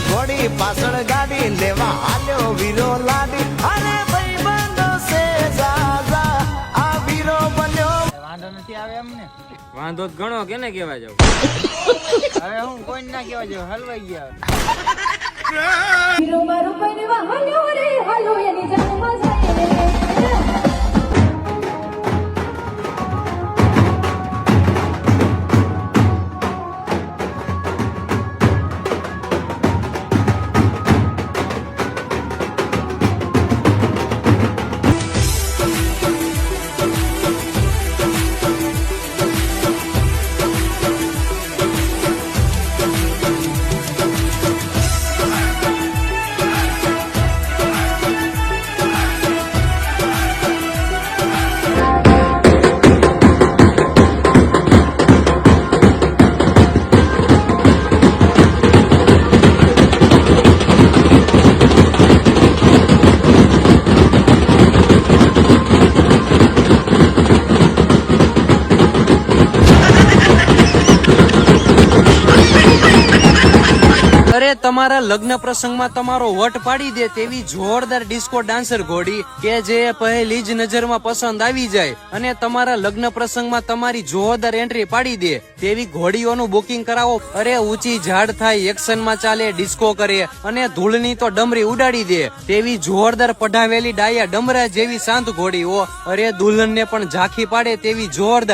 ઘોડી પાછળ ગાડી લેવા હાલ્યો વીરો લાડી અરે ભાઈ બંધો સે જા આ વીરો બન્યો વાંધો નથી આવે એમને વાંધો જ ઘણો કેને કેવા જાવ હવે હું કોઈ ના કેવા જાવ હલવાઈ ગયા હીરો મારો પૈનવા હાલ્યો રે હાલો એની જાનમાં જાય રે અરે તમારા લગ્ન પ્રસંગમાં તમારો વટ પાડી દે તેવી જોરદાર ડિસ્કો ડાન્સર ઘોડી કે જે પહેલી જ નજરમાં પસંદ આવી જાય અને તમારા લગ્ન પ્રસંગમાં તમારી જોરદાર એન્ટ્રી પાડી દે તેવી ઘોડીઓનું બુકિંગ કરાવો. અરે ઊંચી ઝાડ થાય, એક્શનમાં ચાલે, ડિસ્કો કરે અને ધૂળની તો ડમરી ઉડાડી દે તેવી જોરદાર પઢાવેલી ડાયા ડમરા જેવી શાંત ઘોડીઓ. અરે દુલ્હનને પણ ઝાંખી પાડે તેવી જોરદાર